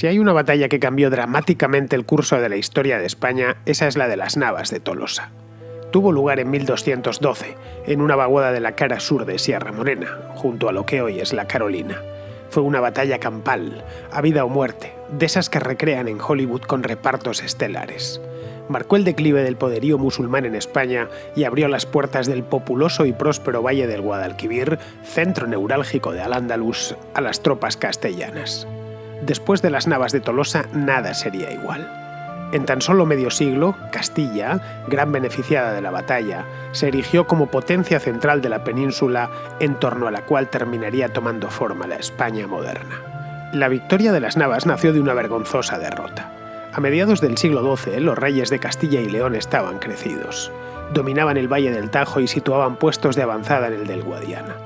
Si hay una batalla que cambió dramáticamente el curso de la historia de España, esa es la de las Navas de Tolosa. Tuvo lugar en 1212, en una vaguada de la cara sur de Sierra Morena, junto a lo que hoy es la Carolina. Fue una batalla campal, a vida o muerte, de esas que recrean en Hollywood con repartos estelares. Marcó el declive del poderío musulmán en España y abrió las puertas del populoso y próspero valle del Guadalquivir, centro neurálgico de Al-Ándalus, a las tropas castellanas. Después de las Navas de Tolosa, nada sería igual. En tan solo medio siglo, Castilla, gran beneficiada de la batalla, se erigió como potencia central de la península en torno a la cual terminaría tomando forma la España moderna. La victoria de las Navas nació de una vergonzosa derrota. A mediados del siglo XII, los reyes de Castilla y León estaban crecidos. Dominaban el Valle del Tajo y situaban puestos de avanzada en el del Guadiana.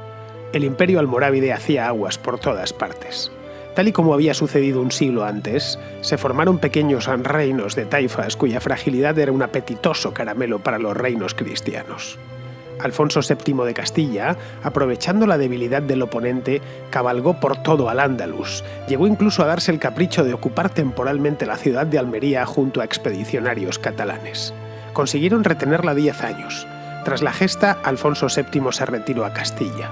El imperio almorávide hacía aguas por todas partes. Tal y como había sucedido un siglo antes, se formaron pequeños reinos de taifas cuya fragilidad era un apetitoso caramelo para los reinos cristianos. Alfonso VII de Castilla, aprovechando la debilidad del oponente, cabalgó por todo Al-Ándalus. Llegó incluso a darse el capricho de ocupar temporalmente la ciudad de Almería junto a expedicionarios catalanes. Consiguieron retenerla 10 años. Tras la gesta, Alfonso VII se retiró a Castilla.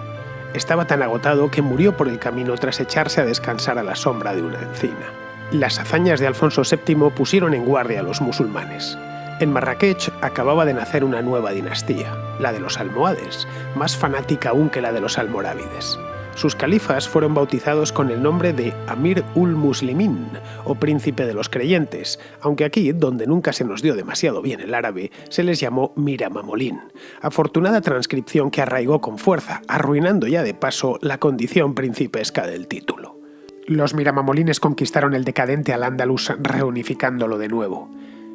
Estaba tan agotado que murió por el camino tras echarse a descansar a la sombra de una encina. Las hazañas de Alfonso VII pusieron en guardia a los musulmanes. En Marrakech acababa de nacer una nueva dinastía, la de los almohades, más fanática aún que la de los almorávides. Sus califas fueron bautizados con el nombre de Amir ul-Muslimin, o príncipe de los creyentes, aunque aquí, donde nunca se nos dio demasiado bien el árabe, se les llamó Miramamolín, afortunada transcripción que arraigó con fuerza, arruinando ya de paso la condición principesca del título. Los miramamolines conquistaron el decadente Al-Ándalus reunificándolo de nuevo.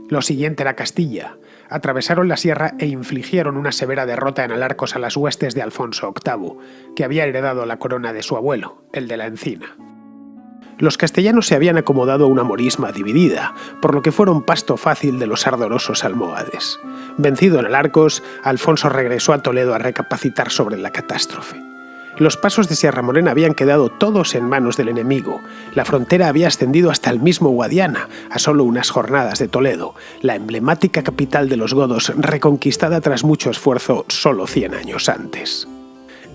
Lo siguiente era Castilla. Atravesaron la sierra e infligieron una severa derrota en Alarcos a las huestes de Alfonso VIII, que había heredado la corona de su abuelo, el de la Encina. Los castellanos se habían acomodado a una morisma dividida, por lo que fueron pasto fácil de los ardorosos almohades. Vencido en Alarcos, Alfonso regresó a Toledo a recapacitar sobre la catástrofe. Los pasos de Sierra Morena habían quedado todos en manos del enemigo. La frontera había ascendido hasta el mismo Guadiana, a solo unas jornadas de Toledo, la emblemática capital de los godos, reconquistada tras mucho esfuerzo solo 100 años antes.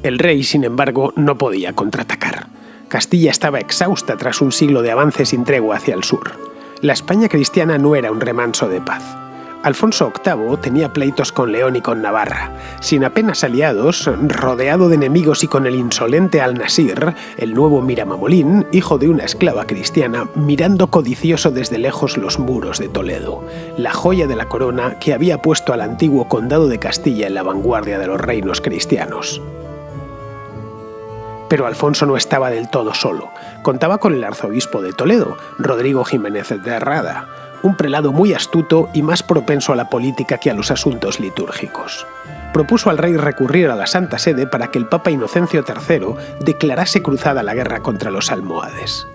El rey, sin embargo, no podía contraatacar. Castilla estaba exhausta tras un siglo de avance sin tregua hacia el sur. La España cristiana no era un remanso de paz. Alfonso VIII tenía pleitos con León y con Navarra. Sin apenas aliados, rodeado de enemigos y con el insolente Al-Nasir, el nuevo Miramamolín, hijo de una esclava cristiana, mirando codicioso desde lejos los muros de Toledo, la joya de la corona que había puesto al antiguo condado de Castilla en la vanguardia de los reinos cristianos. Pero Alfonso no estaba del todo solo. Contaba con el arzobispo de Toledo, Rodrigo Jiménez de Herrada, un prelado muy astuto y más propenso a la política que a los asuntos litúrgicos. Propuso al rey recurrir a la Santa Sede para que el Papa Inocencio III declarase cruzada la guerra contra los almohades.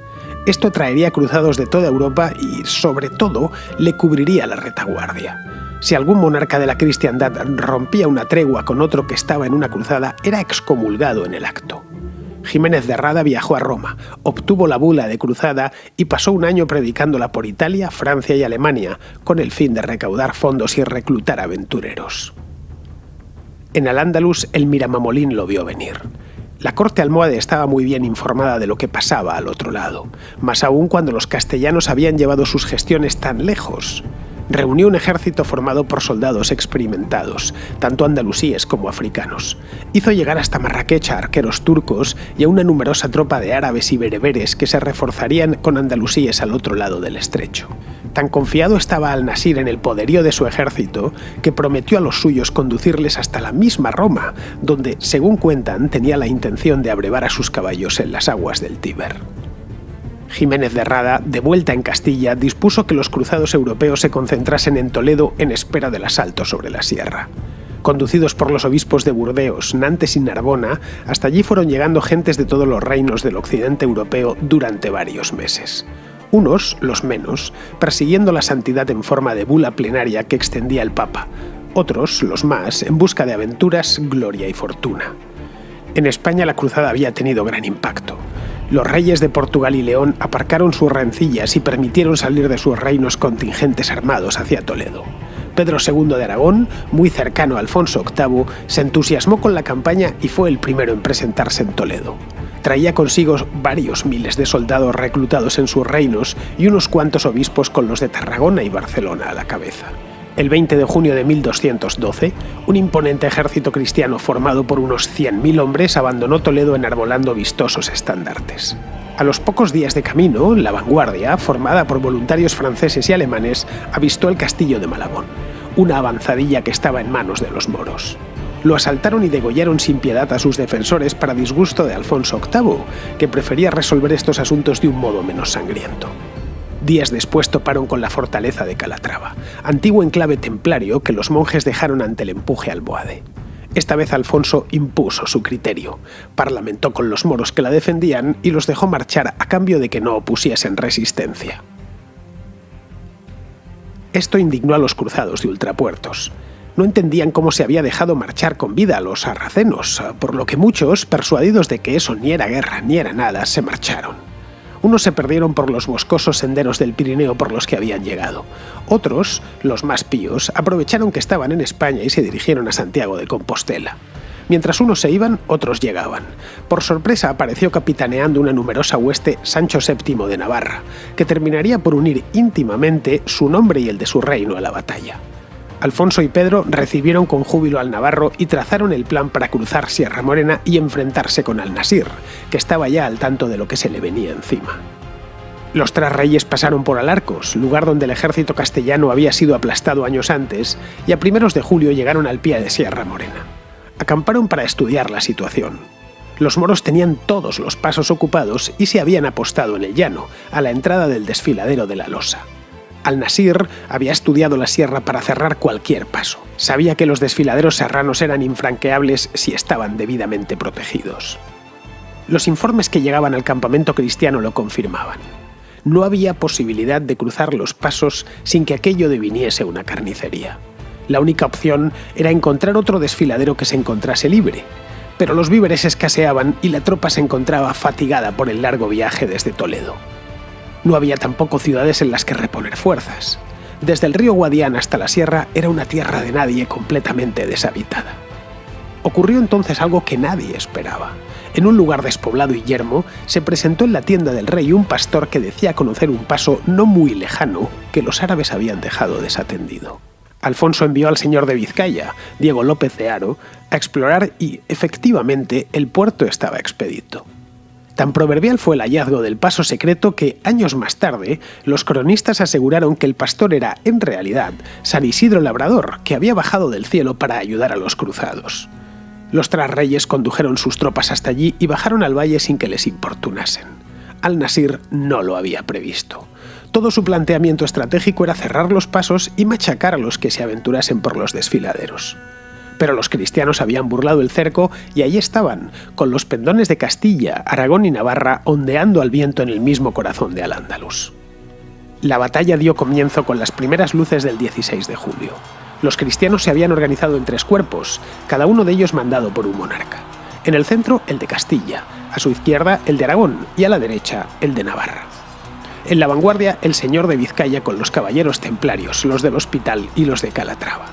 Esto traería cruzados de toda Europa y, sobre todo, le cubriría la retaguardia. Si algún monarca de la cristiandad rompía una tregua con otro que estaba en una cruzada, era excomulgado en el acto. Jiménez de Herrada viajó a Roma, obtuvo la bula de cruzada y pasó un año predicándola por Italia, Francia y Alemania, con el fin de recaudar fondos y reclutar aventureros. En Al-Ándalus, el Miramamolín lo vio venir. La corte almohade estaba muy bien informada de lo que pasaba al otro lado, más aún cuando los castellanos habían llevado sus gestiones tan lejos. Reunió un ejército formado por soldados experimentados, tanto andalusíes como africanos. Hizo llegar hasta Marrakech a arqueros turcos y a una numerosa tropa de árabes y bereberes que se reforzarían con andalusíes al otro lado del estrecho. Tan confiado estaba Al-Nasir en el poderío de su ejército que prometió a los suyos conducirles hasta la misma Roma, donde, según cuentan, tenía la intención de abrevar a sus caballos en las aguas del Tíber. Jiménez de Herrada, de vuelta en Castilla, dispuso que los cruzados europeos se concentrasen en Toledo en espera del asalto sobre la sierra. Conducidos por los obispos de Burdeos, Nantes y Narbona, hasta allí fueron llegando gentes de todos los reinos del occidente europeo durante varios meses. Unos, los menos, persiguiendo la santidad en forma de bula plenaria que extendía el Papa. Otros, los más, en busca de aventuras, gloria y fortuna. En España la cruzada había tenido gran impacto. Los reyes de Portugal y León aparcaron sus rencillas y permitieron salir de sus reinos contingentes armados hacia Toledo. Pedro II de Aragón, muy cercano a Alfonso VIII, se entusiasmó con la campaña y fue el primero en presentarse en Toledo. Traía consigo varios miles de soldados reclutados en sus reinos y unos cuantos obispos con los de Tarragona y Barcelona a la cabeza. El 20 de junio de 1212, un imponente ejército cristiano formado por unos 100.000 hombres abandonó Toledo enarbolando vistosos estandartes. A los pocos días de camino, la vanguardia, formada por voluntarios franceses y alemanes, avistó el castillo de Malagón, una avanzadilla que estaba en manos de los moros. Lo asaltaron y degollaron sin piedad a sus defensores para disgusto de Alfonso VIII, que prefería resolver estos asuntos de un modo menos sangriento. Días después toparon con la fortaleza de Calatrava, antiguo enclave templario que los monjes dejaron ante el empuje almohade. Esta vez Alfonso impuso su criterio, parlamentó con los moros que la defendían y los dejó marchar a cambio de que no opusiesen resistencia. Esto indignó a los cruzados de Ultrapuertos. No entendían cómo se había dejado marchar con vida a los sarracenos, por lo que muchos, persuadidos de que eso ni era guerra ni era nada, se marcharon. Unos se perdieron por los boscosos senderos del Pirineo por los que habían llegado. Otros, los más píos, aprovecharon que estaban en España y se dirigieron a Santiago de Compostela. Mientras unos se iban, otros llegaban. Por sorpresa apareció capitaneando una numerosa hueste Sancho VII de Navarra, que terminaría por unir íntimamente su nombre y el de su reino a la batalla. Alfonso y Pedro recibieron con júbilo al navarro y trazaron el plan para cruzar Sierra Morena y enfrentarse con Al-Nasir, que estaba ya al tanto de lo que se le venía encima. Los tres reyes pasaron por Alarcos, lugar donde el ejército castellano había sido aplastado años antes, y a primeros de julio llegaron al pie de Sierra Morena. Acamparon para estudiar la situación. Los moros tenían todos los pasos ocupados y se habían apostado en el llano, a la entrada del desfiladero de la Losa. Al-Nasir había estudiado la sierra para cerrar cualquier paso. Sabía que los desfiladeros serranos eran infranqueables si estaban debidamente protegidos. Los informes que llegaban al campamento cristiano lo confirmaban. No había posibilidad de cruzar los pasos sin que aquello deviniese una carnicería. La única opción era encontrar otro desfiladero que se encontrase libre, pero los víveres escaseaban y la tropa se encontraba fatigada por el largo viaje desde Toledo. No había tampoco ciudades en las que reponer fuerzas. Desde el río Guadiana hasta la sierra era una tierra de nadie completamente deshabitada. Ocurrió entonces algo que nadie esperaba. En un lugar despoblado y yermo, se presentó en la tienda del rey un pastor que decía conocer un paso no muy lejano que los árabes habían dejado desatendido. Alfonso envió al señor de Vizcaya, Diego López de Haro, a explorar y, efectivamente, el puerto estaba expedito. Tan proverbial fue el hallazgo del paso secreto que, años más tarde, los cronistas aseguraron que el pastor era, en realidad, San Isidro Labrador, que había bajado del cielo para ayudar a los cruzados. Los tres reyes condujeron sus tropas hasta allí y bajaron al valle sin que les importunasen. Al-Nasir no lo había previsto. Todo su planteamiento estratégico era cerrar los pasos y machacar a los que se aventurasen por los desfiladeros. Pero los cristianos habían burlado el cerco y allí estaban, con los pendones de Castilla, Aragón y Navarra ondeando al viento en el mismo corazón de Al-Ándalus. La batalla dio comienzo con las primeras luces del 16 de julio. Los cristianos se habían organizado en tres cuerpos, cada uno de ellos mandado por un monarca. En el centro, el de Castilla, a su izquierda, el de Aragón y a la derecha, el de Navarra. En la vanguardia, el señor de Vizcaya con los caballeros templarios, los del Hospital y los de Calatrava.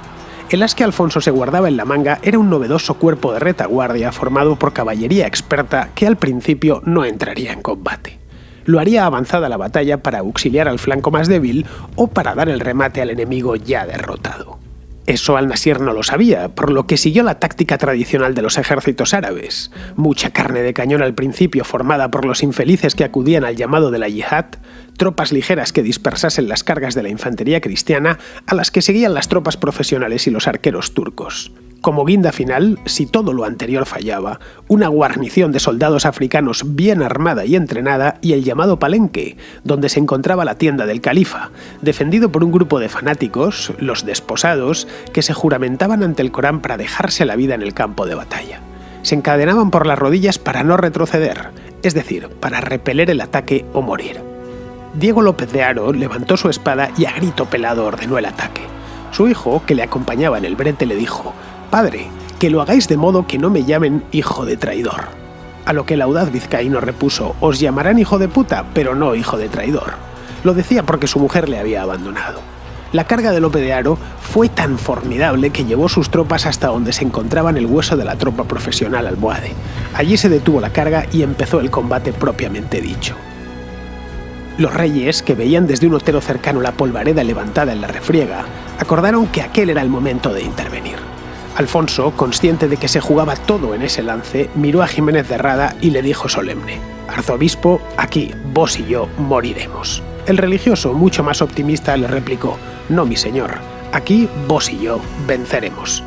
El as que Alfonso se guardaba en la manga era un novedoso cuerpo de retaguardia formado por caballería experta que al principio no entraría en combate. Lo haría avanzada la batalla para auxiliar al flanco más débil o para dar el remate al enemigo ya derrotado. Eso Al-Nasir no lo sabía, por lo que siguió la táctica tradicional de los ejércitos árabes. Mucha carne de cañón al principio formada por los infelices que acudían al llamado de la yihad, tropas ligeras que dispersasen las cargas de la infantería cristiana, a las que seguían las tropas profesionales y los arqueros turcos. Como guinda final, si todo lo anterior fallaba, una guarnición de soldados africanos bien armada y entrenada y el llamado palenque, donde se encontraba la tienda del califa, defendido por un grupo de fanáticos, los desposados, que se juramentaban ante el Corán para dejarse la vida en el campo de batalla. Se encadenaban por las rodillas para no retroceder, es decir, para repeler el ataque o morir. Diego López de Haro levantó su espada y a grito pelado ordenó el ataque. Su hijo, que le acompañaba en el brete, le dijo: «Padre, que lo hagáis de modo que no me llamen hijo de traidor». A lo que el audaz vizcaíno repuso: «Os llamarán hijo de puta, pero no hijo de traidor». Lo decía porque su mujer le había abandonado. La carga de Lope de Haro fue tan formidable que llevó sus tropas hasta donde se encontraban el hueso de la tropa profesional almohade. Allí se detuvo la carga y empezó el combate propiamente dicho. Los reyes, que veían desde un otero cercano la polvareda levantada en la refriega, acordaron que aquel era el momento de intervenir. Alfonso, consciente de que se jugaba todo en ese lance, miró a Jiménez de Rada y le dijo solemne: «Arzobispo, aquí, vos y yo moriremos». El religioso, mucho más optimista, le replicó: «No, mi señor, aquí vos y yo venceremos».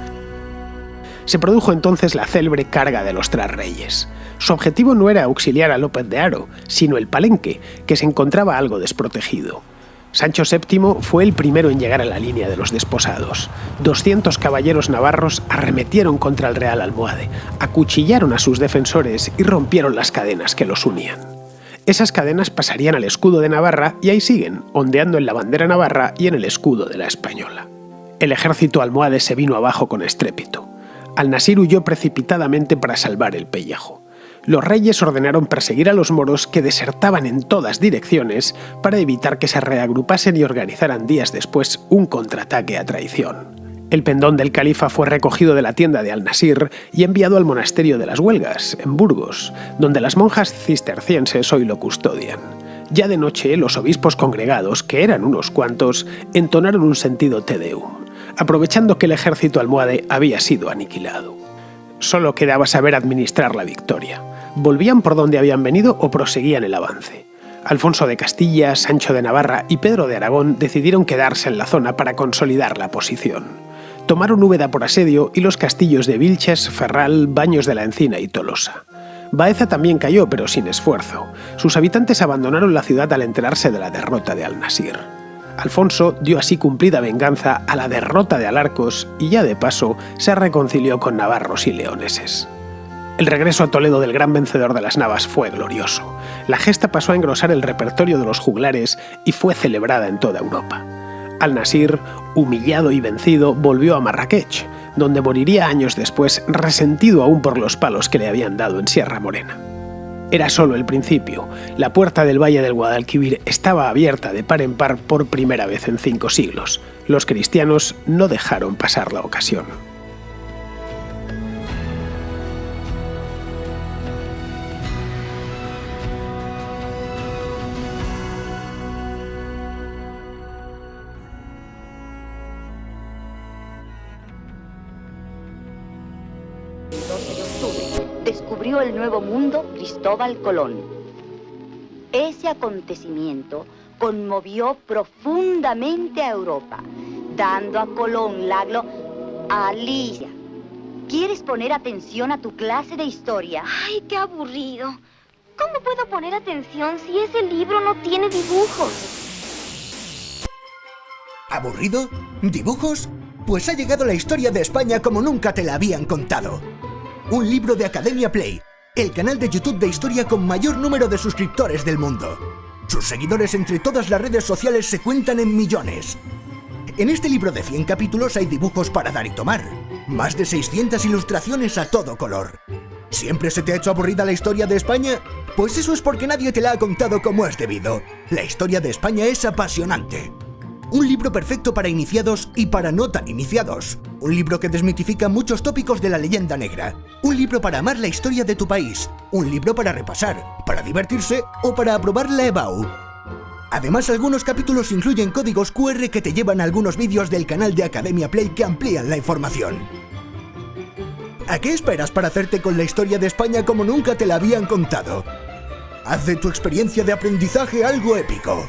Se produjo entonces la célebre carga de los tres reyes. Su objetivo no era auxiliar a López de Haro, sino el Palenque, que se encontraba algo desprotegido. Sancho VII fue el primero en llegar a la línea de los desposados. 200 caballeros navarros arremetieron contra el Real Almohade, acuchillaron a sus defensores y rompieron las cadenas que los unían. Esas cadenas pasarían al escudo de Navarra y ahí siguen, ondeando en la bandera navarra y en el escudo de la española. El ejército almohade se vino abajo con estrépito. Al-Nasir huyó precipitadamente para salvar el pellejo. Los reyes ordenaron perseguir a los moros, que desertaban en todas direcciones, para evitar que se reagrupasen y organizaran días después un contraataque a traición. El pendón del califa fue recogido de la tienda de Al-Nasir y enviado al monasterio de las Huelgas, en Burgos, donde las monjas cistercienses hoy lo custodian. Ya de noche, los obispos congregados, que eran unos cuantos, entonaron un sentido Te Deum, aprovechando que el ejército almohade había sido aniquilado. Solo quedaba saber administrar la victoria. ¿Volvían por donde habían venido o proseguían el avance? Alfonso de Castilla, Sancho de Navarra y Pedro de Aragón decidieron quedarse en la zona para consolidar la posición. Tomaron Úbeda por asedio y los castillos de Vilches, Ferral, Baños de la Encina y Tolosa. Baeza también cayó, pero sin esfuerzo. Sus habitantes abandonaron la ciudad al enterarse de la derrota de Al-Nasir. Alfonso dio así cumplida venganza a la derrota de Alarcos y ya de paso se reconcilió con navarros y leoneses. El regreso a Toledo del gran vencedor de las Navas fue glorioso. La gesta pasó a engrosar el repertorio de los juglares y fue celebrada en toda Europa. Al-Nasir, humillado y vencido, volvió a Marrakech, donde moriría años después, resentido aún por los palos que le habían dado en Sierra Morena. Era solo el principio. La puerta del Valle del Guadalquivir estaba abierta de par en par por primera vez en 5 siglos. Los cristianos no dejaron pasar la ocasión. Descubrió el Nuevo Mundo Cristóbal Colón. Ese acontecimiento conmovió profundamente a Europa, dando a Colón la Alicia. ¿Quieres poner atención a tu clase de historia? ¡Ay, qué aburrido! ¿Cómo puedo poner atención si ese libro no tiene dibujos? ¿Aburrido? ¿Dibujos? Pues ha llegado la historia de España como nunca te la habían contado. Un libro de Academia Play, el canal de YouTube de historia con mayor número de suscriptores del mundo. Sus seguidores entre todas las redes sociales se cuentan en millones. En este libro de 100 capítulos hay dibujos para dar y tomar. Más de 600 ilustraciones a todo color. ¿Siempre se te ha hecho aburrida la historia de España? Pues eso es porque nadie te la ha contado como es debido. La historia de España es apasionante. Un libro perfecto para iniciados y para no tan iniciados. Un libro que desmitifica muchos tópicos de la leyenda negra. Un libro para amar la historia de tu país. Un libro para repasar, para divertirse o para aprobar la EBAU. Además, algunos capítulos incluyen códigos QR que te llevan a algunos vídeos del canal de Academia Play que amplían la información. ¿A qué esperas para hacerte con la historia de España como nunca te la habían contado? Haz de tu experiencia de aprendizaje algo épico.